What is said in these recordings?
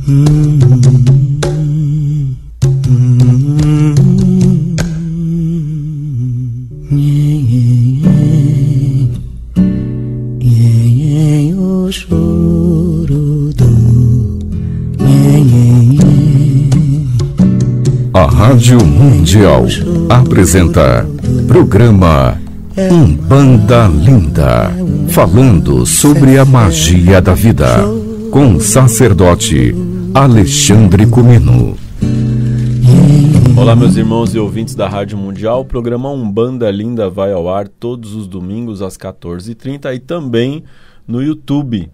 O choro do A Rádio Mundial apresenta programa Umbanda Linda, falando sobre a magia da vida, com o sacerdote Alexandre Comino. Olá, meus irmãos e ouvintes da Rádio Mundial. O programa Umbanda Linda vai ao ar todos os domingos às 14h30 e também no YouTube,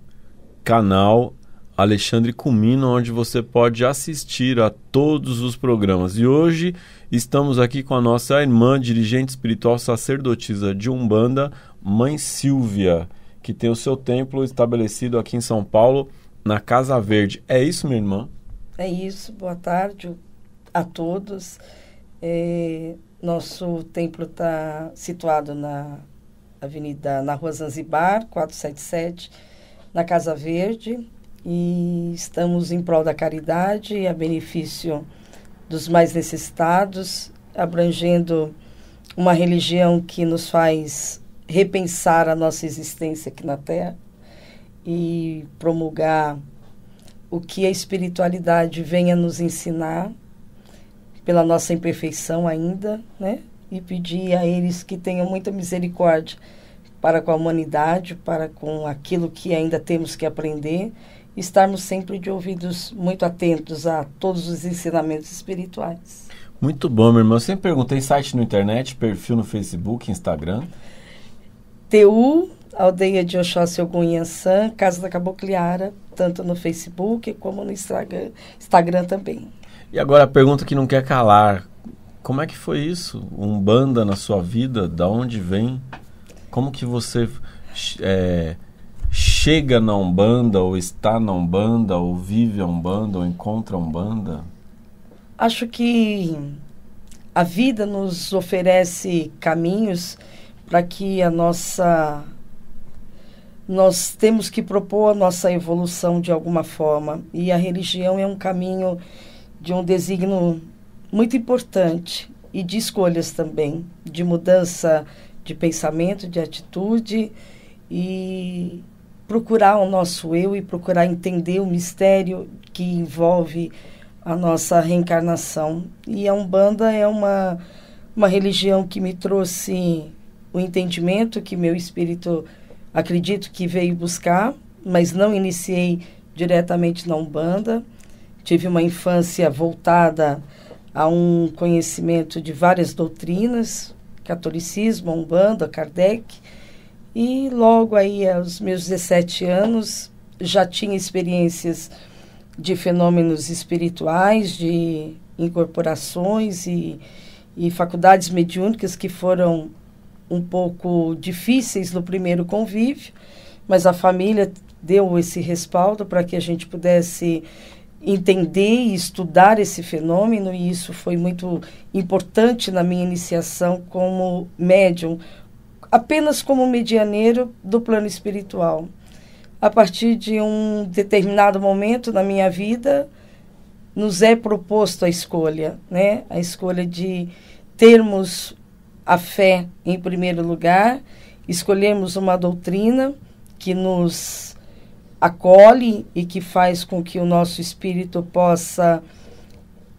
canal Alexandre Comino, onde você pode assistir a todos os programas. E hoje estamos aqui com a nossa irmã, dirigente espiritual sacerdotisa de Umbanda, Mãe Silvia, que tem o seu templo estabelecido aqui em São Paulo, na Casa Verde. É isso, minha irmã? É isso. Boa tarde a todos. Nosso templo está situado na Rua Zanzibar, 477, na Casa Verde. E estamos em prol da caridade, a benefício dos mais necessitados, abrangendo uma religião que nos faz repensar a nossa existência aqui na Terra e promulgar o que a espiritualidade venha nos ensinar pela nossa imperfeição ainda, né? E pedir a eles que tenham muita misericórdia para com a humanidade, para com aquilo que ainda temos que aprender, estarmos sempre de ouvidos muito atentos a todos os ensinamentos espirituais. Muito bom, minha irmã. Eu sempre perguntei: site na internet, perfil no Facebook, Instagram? TU, Aldeia de Oxóssi Ogum Yansan, Casa da Cabocliara, tanto no Facebook como no Instagram também. E agora a pergunta que não quer calar: como é que foi isso? Umbanda na sua vida? Da onde vem? Como que você chega na Umbanda, ou está na Umbanda, ou vive a Umbanda, ou encontra a Umbanda? Acho que a vida nos oferece caminhos para que nós temos que propor a nossa evolução de alguma forma. E a religião é um caminho de um desígnio muito importante e de escolhas também, de mudança de pensamento, de atitude, e procurar o nosso eu e procurar entender o mistério que envolve a nossa reencarnação. E a Umbanda é uma religião que me trouxe o entendimento que meu espírito, acredito que veio buscar, mas não iniciei diretamente na Umbanda. Tive uma infância voltada a um conhecimento de várias doutrinas, catolicismo, Umbanda, Kardec, e logo aí aos meus 17 anos já tinha experiências de fenômenos espirituais, de incorporações e faculdades mediúnicas que foram um pouco difíceis no primeiro convívio, mas a família deu esse respaldo para que a gente pudesse entender e estudar esse fenômeno, e isso foi muito importante na minha iniciação como médium, apenas como medianeiro do plano espiritual. A partir de um determinado momento na minha vida, nos é proposto a escolha, né? A escolha de termos a fé em primeiro lugar, escolhermos uma doutrina que nos acolhe e que faz com que o nosso espírito possa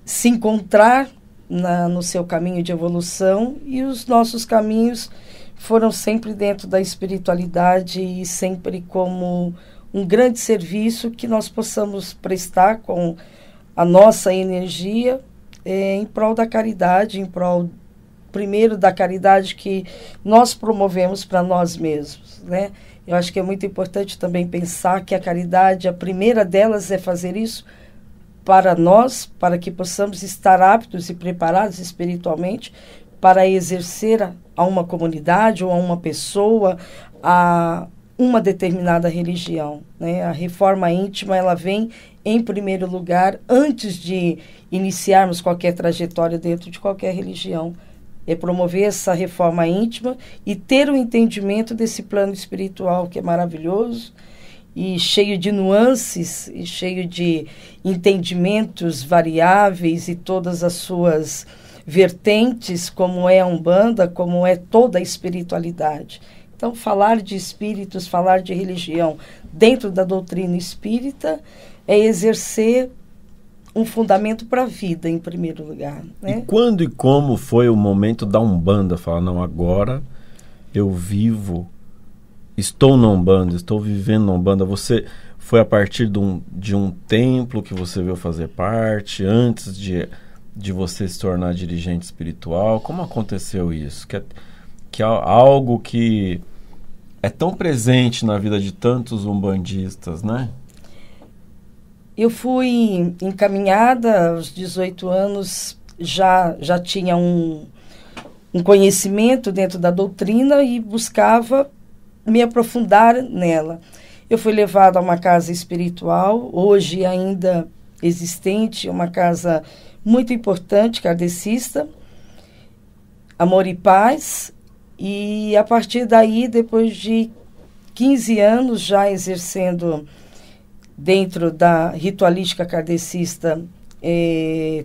se encontrar no seu caminho de evolução, e os nossos caminhos foram sempre dentro da espiritualidade e sempre como um grande serviço que nós possamos prestar com a nossa energia em prol da caridade, em prol, primeiro, da caridade que nós promovemos para nós mesmos, né? Eu acho que é muito importante também pensar que a caridade, a primeira delas é fazer isso para nós, para que possamos estar aptos e preparados espiritualmente para exercer a uma comunidade ou a uma pessoa, a uma determinada religião, né? A reforma íntima, ela vem em primeiro lugar antes de iniciarmos qualquer trajetória dentro de qualquer religião. É promover essa reforma íntima e ter o entendimento desse plano espiritual que é maravilhoso e cheio de nuances, e cheio de entendimentos variáveis e todas as suas vertentes, como é a Umbanda, como é toda a espiritualidade. Então, falar de espíritos, falar de religião dentro da doutrina espírita é exercer um fundamento para a vida, em primeiro lugar. Né? E quando e como foi o momento da Umbanda? Falar, não, agora eu estou na Umbanda, estou vivendo na Umbanda. Você foi a partir de um templo que você veio fazer parte, antes de você se tornar dirigente espiritual? Como aconteceu isso? Que é algo que é tão presente na vida de tantos umbandistas, né? Eu fui encaminhada aos 18 anos, já tinha um conhecimento dentro da doutrina e buscava me aprofundar nela. Eu fui levada a uma casa espiritual, hoje ainda existente, uma casa muito importante, kardecista, Amor e Paz, e a partir daí, depois de 15 anos já exercendo dentro da ritualística kardecista,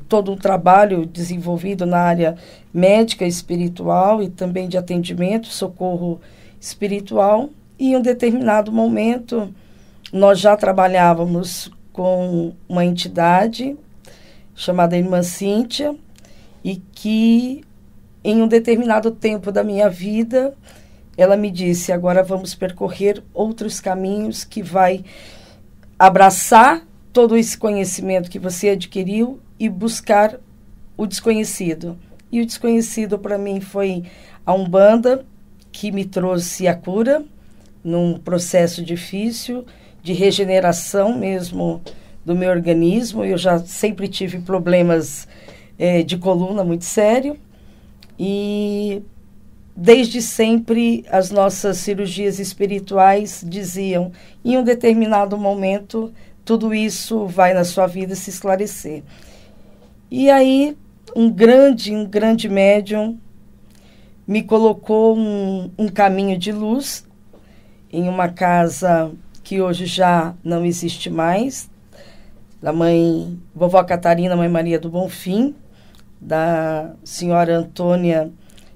todo um trabalho desenvolvido na área médica espiritual e também de atendimento, socorro espiritual. E em um determinado momento, nós já trabalhávamos com uma entidade chamada Irmã Cíntia, e que em um determinado tempo da minha vida, ela me disse, agora vamos percorrer outros caminhos que vai abraçar todo esse conhecimento que você adquiriu e buscar o desconhecido. E o desconhecido para mim foi a Umbanda, que me trouxe a cura num processo difícil de regeneração mesmo do meu organismo. Eu já sempre tive problemas de coluna muito sério e desde sempre as nossas cirurgias espirituais diziam, em um determinado momento, tudo isso vai na sua vida se esclarecer. E aí, um grande médium me colocou um caminho de luz em uma casa que hoje já não existe mais, da vovó Catarina, mãe Maria do Bonfim, da senhora Antônia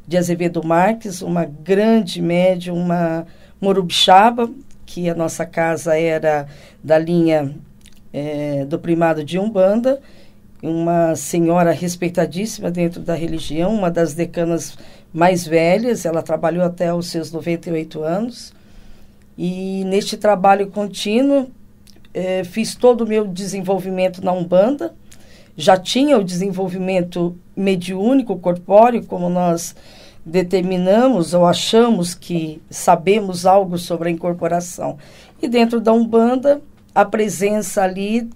de Azevedo Marques, uma grande médium, uma morubixaba, que a nossa casa era da linha do primado de Umbanda, uma senhora respeitadíssima dentro da religião, uma das decanas mais velhas, ela trabalhou até os seus 98 anos, e neste trabalho contínuo fiz todo o meu desenvolvimento na Umbanda, já tinha o desenvolvimento mediúnico, corpóreo, como nós determinamos ou achamos que sabemos algo sobre a incorporação. E dentro da Umbanda, a presença ali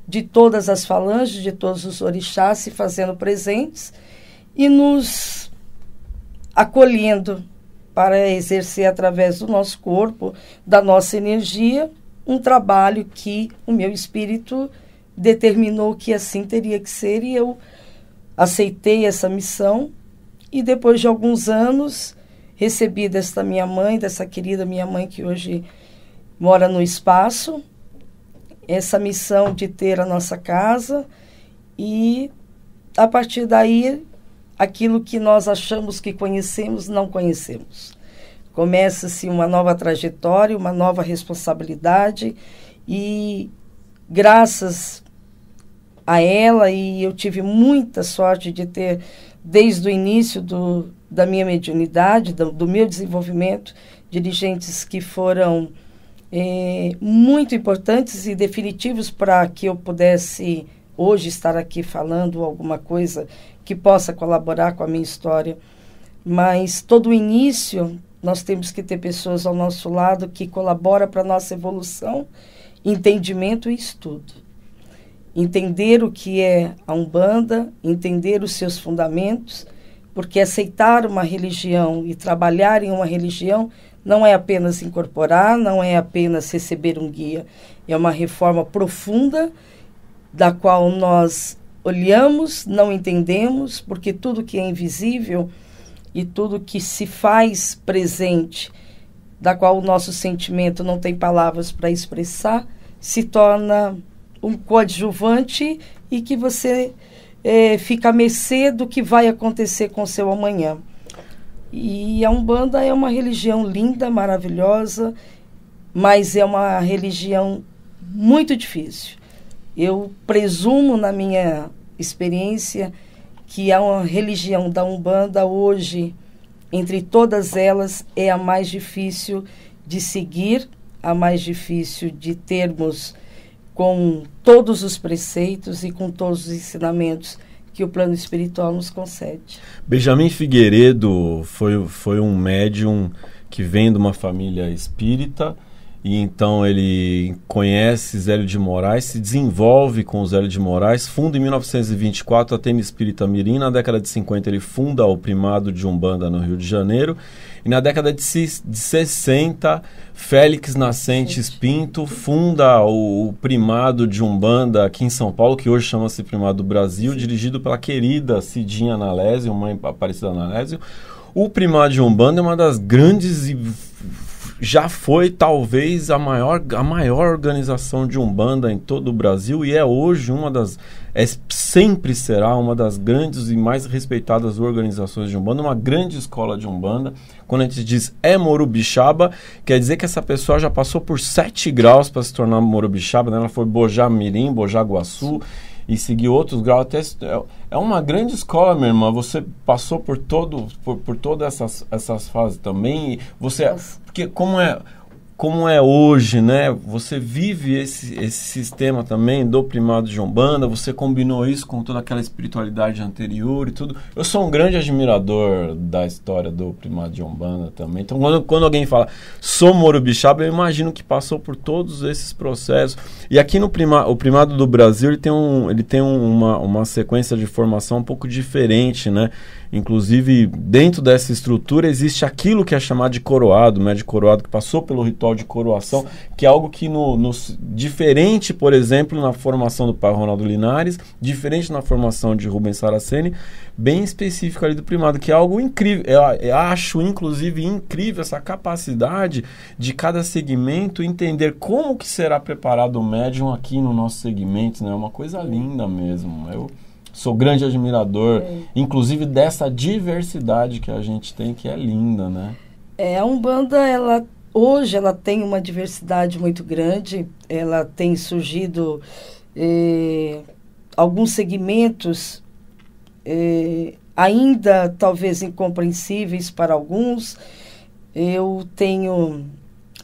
de todas as falanges, de todos os orixás se fazendo presentes e nos acolhendo para exercer através do nosso corpo, da nossa energia, um trabalho que o meu espírito determinou que assim teria que ser, e eu aceitei essa missão. E depois de alguns anos, recebi desta minha mãe, dessa querida minha mãe que hoje mora no espaço, essa missão de ter a nossa casa, e a partir daí, aquilo que nós achamos que conhecemos, não conhecemos. Começa-se uma nova trajetória, uma nova responsabilidade, e graças a ela, e eu tive muita sorte de ter, desde o início da minha mediunidade, do meu desenvolvimento, dirigentes que foram muito importantes e definitivos para que eu pudesse hoje estar aqui falando alguma coisa que possa colaborar com a minha história. Mas todo o início, nós temos que ter pessoas ao nosso lado que colaboram para a nossa evolução, entendimento e estudo. Entender o que é a Umbanda, entender os seus fundamentos, porque aceitar uma religião e trabalhar em uma religião não é apenas incorporar, não é apenas receber um guia, é uma reforma profunda da qual nós olhamos, não entendemos, porque tudo que é invisível e tudo que se faz presente da qual o nosso sentimento não tem palavras para expressar, se torna um coadjuvante e que você fica à mercê do que vai acontecer com o seu amanhã. E a Umbanda é uma religião linda, maravilhosa, mas é uma religião muito difícil. Eu presumo, na minha experiência, que a religião da Umbanda hoje, entre todas elas, é a mais difícil de seguir, a mais difícil de termos com todos os preceitos e com todos os ensinamentos que o plano espiritual nos concede. Benjamin Figueiredo foi um médium que vem de uma família espírita, e então ele conhece Zélio de Moraes, se desenvolve com o Zélio de Moraes, funda em 1924 a Tenda Espírita Mirim. Na década de 50 ele funda o Primado de Umbanda no Rio de Janeiro, e na década de 60 Félix Nascentes Pinto funda o Primado de Umbanda aqui em São Paulo, que hoje chama-se Primado do Brasil, dirigido pela querida Cidinha Analésio, mãe Aparecida Analésio. O Primado de Umbanda é uma das grandes, já foi talvez a maior organização de Umbanda em todo o Brasil, e é hoje sempre será uma das grandes e mais respeitadas organizações de Umbanda, uma grande escola de Umbanda. Quando a gente diz Morubixaba, quer dizer que essa pessoa já passou por 7 graus para se tornar Morubixaba, né? Ela foi Bojá Mirim, Bojá Guaçu, e seguir outros graus. Até é uma grande escola, minha irmã. Você passou por todas essas fases também. Porque como é hoje, né? Você vive esse sistema também do Primado de Umbanda. Você combinou isso com toda aquela espiritualidade anterior e tudo. Eu sou um grande admirador da história do Primado de Umbanda também. Então, quando alguém fala sou Morubixaba, eu imagino que passou por todos esses processos. E aqui no o Primado do Brasil, ele tem uma sequência de formação um pouco diferente, né? Inclusive, dentro dessa estrutura existe aquilo que é chamado de coroado, né? De coroado que passou pelo ritual de coroação, que é algo que diferente, por exemplo, na formação do pai Ronaldo Linares, diferente na formação de Rubens Saraceni, bem específico ali do Primado, que é algo incrível. Eu acho, inclusive, incrível essa capacidade de cada segmento entender como que será preparado o médium aqui no nosso segmento, né? É uma coisa linda mesmo. Eu sou grande admirador, inclusive dessa diversidade que a gente tem, que é linda, né? A Umbanda, hoje ela tem uma diversidade muito grande. Ela tem surgido alguns segmentos ainda talvez incompreensíveis para alguns. Eu tenho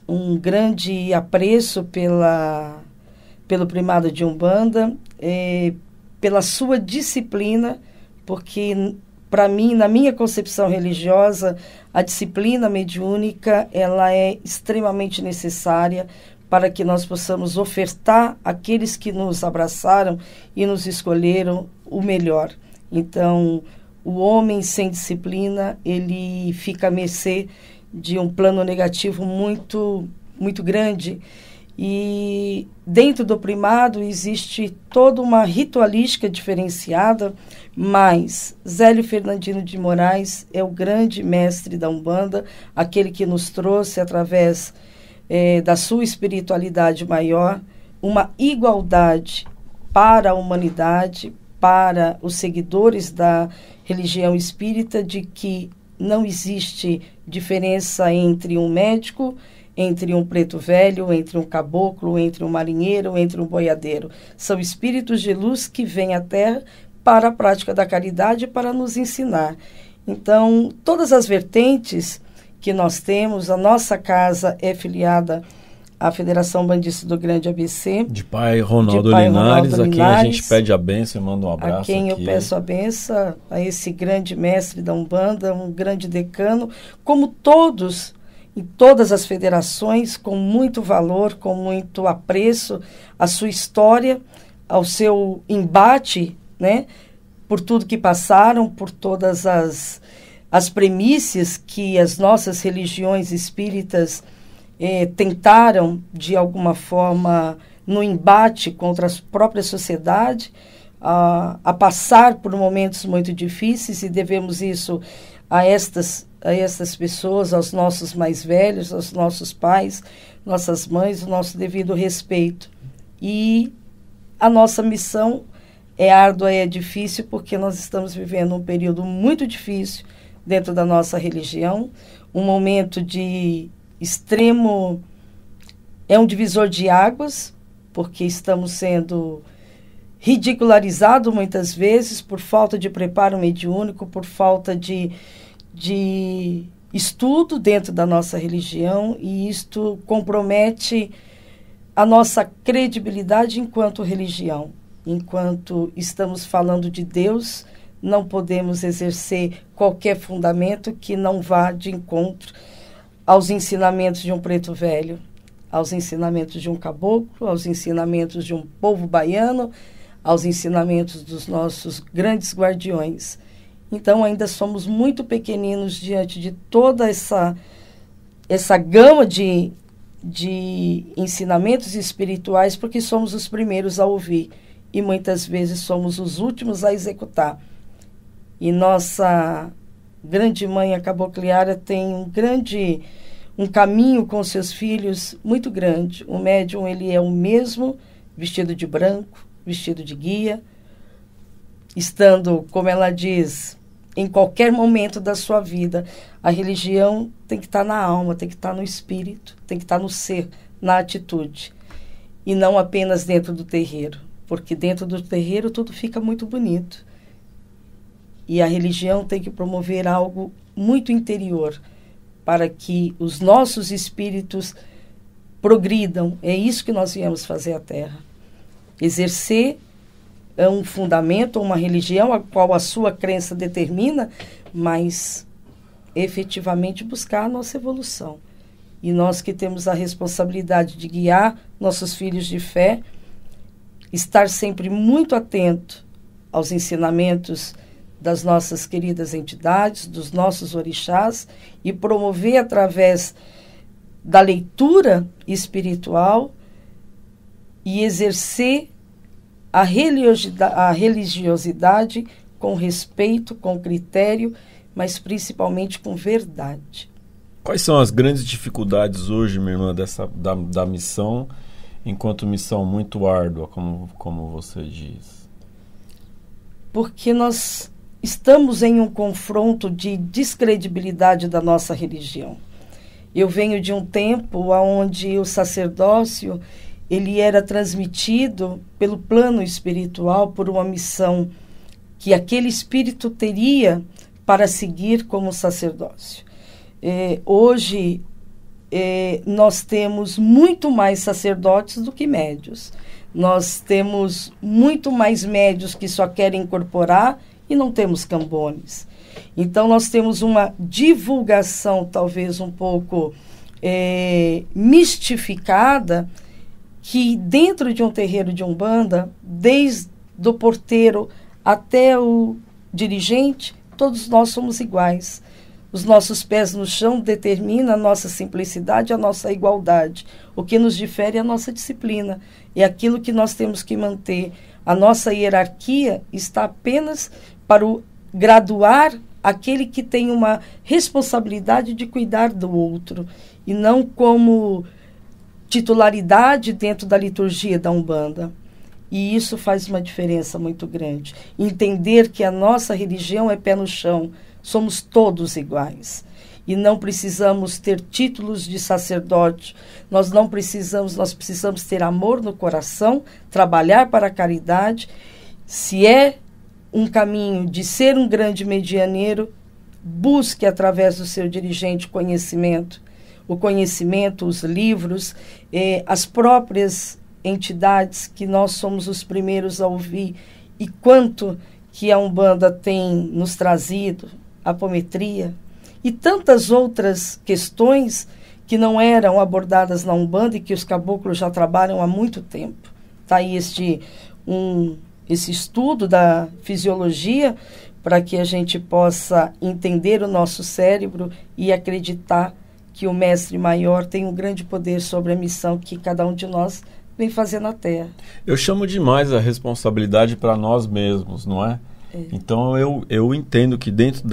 um grande apreço pelo Primado de Umbanda, pela sua disciplina, porque para mim, na minha concepção religiosa, a disciplina mediúnica ela é extremamente necessária para que nós possamos ofertar àqueles que nos abraçaram e nos escolheram o melhor. Então, o homem sem disciplina, ele fica à mercê de um plano negativo muito, muito grande. E dentro do Primado existe toda uma ritualística diferenciada, mas Zélio Fernandino de Moraes é o grande mestre da Umbanda, aquele que nos trouxe, através da sua espiritualidade maior, uma igualdade para a humanidade, para os seguidores da religião espírita, de que não existe diferença entre um médico, entre um preto velho, entre um caboclo, entre um marinheiro, entre um boiadeiro. São espíritos de luz que vêm à Terra para a prática da caridade, para nos ensinar. Então, todas as vertentes que nós temos, a nossa casa é filiada à Federação Bandista do Grande ABC. De pai Ronaldo Linares, a quem a gente pede a bênção e manda um abraço. A quem aqui. Eu peço a bênção, a esse grande mestre da Umbanda, um grande decano, como todos em todas as federações, com muito valor, com muito apreço à sua história, ao seu embate, né, por tudo que passaram, por todas as premissas que as nossas religiões espíritas tentaram, de alguma forma, no embate contra a própria sociedade, a passar por momentos muito difíceis, e devemos isso a estas pessoas, aos nossos mais velhos, aos nossos pais, nossas mães, o nosso devido respeito. E a nossa missão é árdua e é difícil, porque nós estamos vivendo um período muito difícil dentro da nossa religião, um momento de extremo, é um divisor de águas, porque estamos sendo ridicularizados muitas vezes por falta de preparo mediúnico, por falta de estudo dentro da nossa religião, e isto compromete a nossa credibilidade enquanto religião. Enquanto estamos falando de Deus, não podemos exercer qualquer fundamento que não vá de encontro aos ensinamentos de um preto velho, aos ensinamentos de um caboclo, aos ensinamentos de um povo baiano, aos ensinamentos dos nossos grandes guardiões. Então, ainda somos muito pequeninos diante de toda essa gama de ensinamentos espirituais, porque somos os primeiros a ouvir e muitas vezes somos os últimos a executar. E nossa grande mãe, a Cabocliara, tem um caminho com seus filhos muito grande. O médium, ele é o mesmo, vestido de branco, vestido de guia, estando, como ela diz, em qualquer momento da sua vida. A religião tem que estar na alma, tem que estar no espírito, tem que estar no ser, na atitude, e não apenas dentro do terreiro, porque dentro do terreiro tudo fica muito bonito. E a religião tem que promover algo muito interior, para que os nossos espíritos progridam. É isso que nós viemos fazer à Terra. Exercer um fundamento, uma religião, a qual a sua crença determina, mas efetivamente buscar a nossa evolução. E nós que temos a responsabilidade de guiar nossos filhos de fé, estar sempre muito atento aos ensinamentos das nossas queridas entidades, dos nossos orixás, e promover através da leitura espiritual e exercer a religiosidade com respeito, com critério, mas principalmente com verdade. Quais são as grandes dificuldades hoje, minha irmã, da missão, enquanto missão muito árdua, como você diz? Porque nós estamos em um confronto de descredibilidade da nossa religião. Eu venho de um tempo onde o sacerdócio ele era transmitido pelo plano espiritual, por uma missão que aquele espírito teria para seguir como sacerdócio. Hoje, nós temos muito mais sacerdotes do que médios. Nós temos muito mais médios que só querem incorporar e não temos cambones. Então, nós temos uma divulgação talvez um pouco mistificada, que dentro de um terreiro de Umbanda, desde o porteiro até o dirigente, todos nós somos iguais. Os nossos pés no chão determinam a nossa simplicidade, a nossa igualdade. O que nos difere é a nossa disciplina. É aquilo que nós temos que manter. A nossa hierarquia está apenas para o graduar aquele que tem uma responsabilidade de cuidar do outro, e não como titularidade dentro da liturgia da Umbanda. E isso faz uma diferença muito grande. Entender que a nossa religião é pé no chão, somos todos iguais. E não precisamos ter títulos de sacerdote, nós precisamos ter amor no coração, trabalhar para a caridade. Se é um caminho de ser um grande medianeiro, busque através do seu dirigente conhecimento. O conhecimento, os livros, as próprias entidades que nós somos os primeiros a ouvir, e quanto que a Umbanda tem nos trazido, a apometria e tantas outras questões que não eram abordadas na Umbanda e que os caboclos já trabalham há muito tempo. Está aí esse estudo da fisiologia para que a gente possa entender o nosso cérebro e acreditar que o Mestre Maior tem um grande poder sobre a missão que cada um de nós vem fazer na Terra. Eu chamo demais a responsabilidade para nós mesmos, não é? Então eu entendo que dentro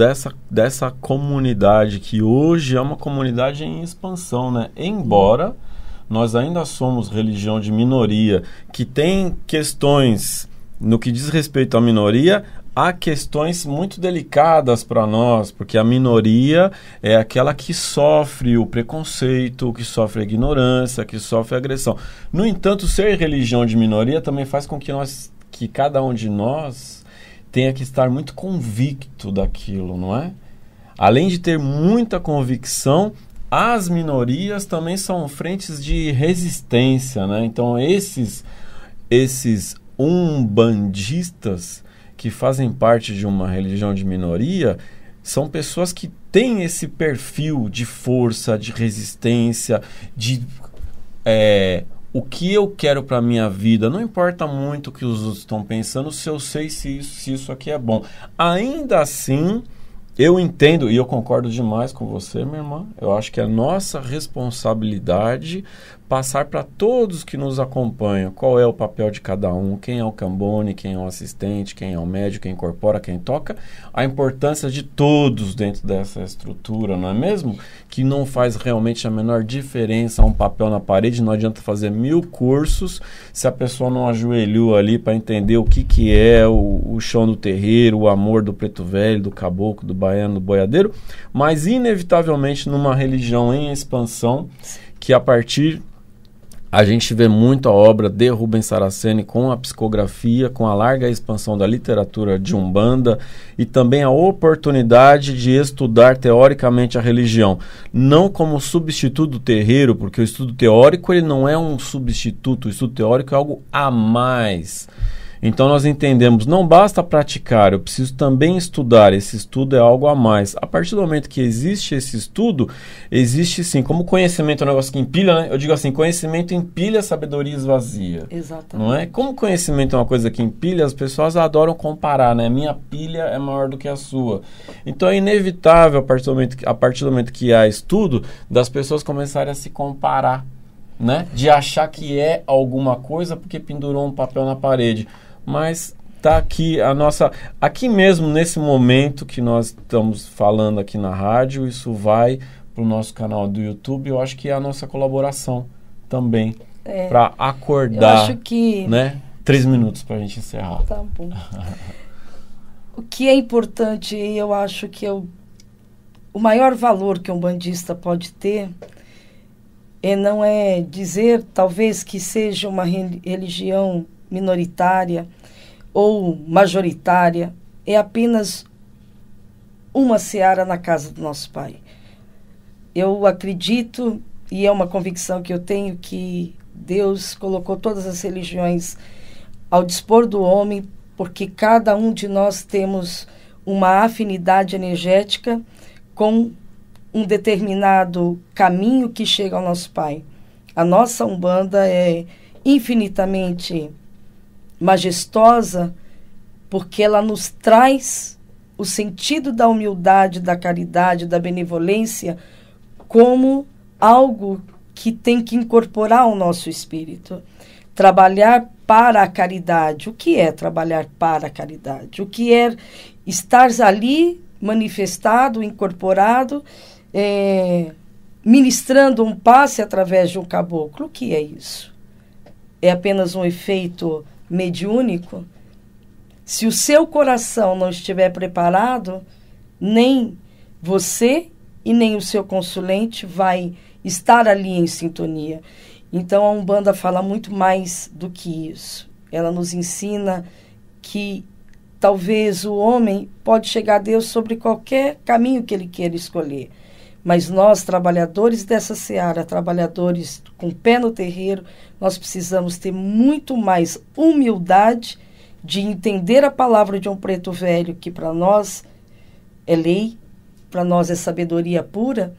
dessa comunidade, que hoje é uma comunidade em expansão, né? Embora nós ainda somos religião de minoria, que tem questões, no que diz respeito à minoria, há questões muito delicadas para nós, porque a minoria é aquela que sofre o preconceito, que sofre a ignorância, que sofre a agressão. No entanto, ser religião de minoria também faz com que cada um de nós tenha que estar muito convicto daquilo, não é? Além de ter muita convicção, as minorias também são frentes de resistência, né? Então esses umbandistas que fazem parte de uma religião de minoria são pessoas que têm esse perfil de força, de resistência, de o que eu quero para a minha vida. Não importa muito o que os outros estão pensando, se eu sei se isso aqui é bom. Ainda assim, eu entendo e eu concordo demais com você, minha irmã. Eu acho que é nossa responsabilidade passar para todos que nos acompanham qual é o papel de cada um, quem é o cambone, quem é o assistente, quem é o médico, quem incorpora, quem toca, a importância de todos dentro dessa estrutura, não é mesmo? Que não faz realmente a menor diferença um papel na parede. Não adianta fazer 1000 cursos se a pessoa não ajoelhou ali para entender o que é o chão do terreiro, o amor do preto velho, do caboclo, do baiano, do boiadeiro, mas inevitavelmente numa religião em expansão, que a partir... A gente vê muito a obra de Rubens Saraceni com a psicografia, com a larga expansão da literatura de Umbanda e também a oportunidade de estudar teoricamente a religião. Não como substituto do terreiro, porque o estudo teórico ele não é um substituto, o estudo teórico é algo a mais. Então nós entendemos, não basta praticar, eu preciso também estudar, esse estudo é algo a mais. A partir do momento que existe esse estudo, existe sim, como conhecimento é um negócio que empilha, né? Eu digo assim, conhecimento empilha, sabedoria esvazia. Exatamente. Não é? Como conhecimento é uma coisa que empilha, as pessoas adoram comparar, né? Minha pilha é maior do que a sua. Então é inevitável, a partir do momento que há estudo, das pessoas começarem a se comparar, né? De achar que é alguma coisa porque pendurou um papel na parede. Mas está aqui aqui mesmo nesse momento que nós estamos falando aqui na rádio, isso vai para o nosso canal do YouTube. Eu acho que é a nossa colaboração também para acordar. Eu acho que, né? 3 minutos para a gente encerrar. Tá bom. O que é importante, eu acho que o maior valor que um bandista pode ter não é dizer talvez que seja uma religião minoritária ou majoritária, é apenas uma seara na casa do nosso Pai. Eu acredito, e é uma convicção que eu tenho, que Deus colocou todas as religiões ao dispor do homem, porque cada um de nós temos uma afinidade energética com um determinado caminho que chega ao nosso Pai. A nossa Umbanda é infinitamente majestosa, porque ela nos traz o sentido da humildade, da caridade, da benevolência como algo que tem que incorporar ao nosso espírito. Trabalhar para a caridade. O que é trabalhar para a caridade? O que é estar ali manifestado, incorporado, ministrando um passe através de um caboclo? O que é isso? É apenas um efeito mediúnico? Se o seu coração não estiver preparado, nem você e nem o seu consulente vai estar ali em sintonia. Então a Umbanda fala muito mais do que isso. Ela nos ensina que talvez o homem pode chegar a Deus sobre qualquer caminho que ele queira escolher. Mas nós, trabalhadores dessa seara, trabalhadores com pé no terreiro, nós precisamos ter muito mais humildade de entender a palavra de um preto velho, que para nós é lei, para nós é sabedoria pura,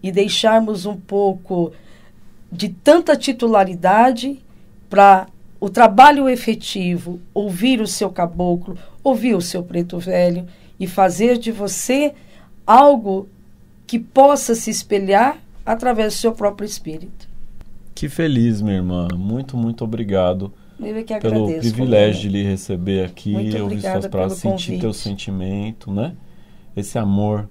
e deixarmos um pouco de tanta titularidade para o trabalho efetivo, ouvir o seu caboclo, ouvir o seu preto velho e fazer de você algo que possa se espelhar através do seu próprio espírito. Que feliz, minha irmã. Muito, muito obrigado Eu que pelo agradeço, privilégio de lhe receber aqui, Muito ouvir obrigada suas palavras, pelo sentir convite. teu sentimento, né? Esse amor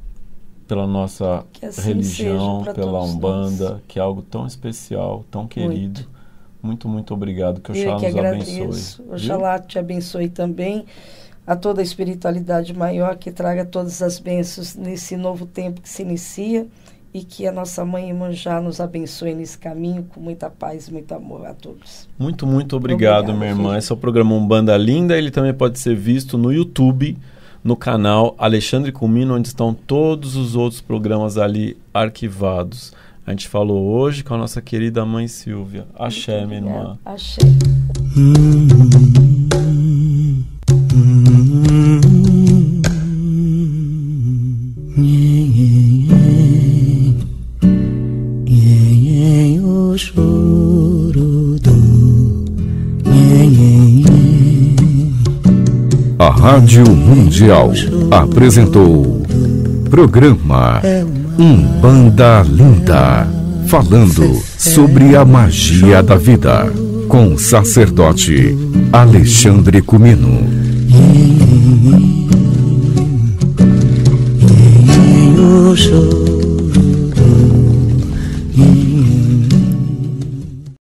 pela nossa Que assim religião, seja pra pela todos Umbanda, nós. que é algo tão especial, tão querido. Muito, muito obrigado. Que Eu Oxalá que nos agradeço. abençoe. Viu? Oxalá te abençoe também, a toda a espiritualidade maior, que traga todas as bênçãos nesse novo tempo que se inicia, e que a nossa Mãe Iemanjá nos abençoe nesse caminho com muita paz e muito amor a todos. Muito, muito obrigado, Obrigada, minha irmã. filho. Esse é o programa Umbanda Linda. Ele também pode ser visto no YouTube, no canal Alexandre Comino, onde estão todos os outros programas ali arquivados. A gente falou hoje com a nossa querida mãe Silvia. Axé, minha irmã. Axé. O choro do A Rádio Mundial apresentou programa Umbanda Linda, falando sobre a magia da vida, com o sacerdote Alexandre Comino. o choro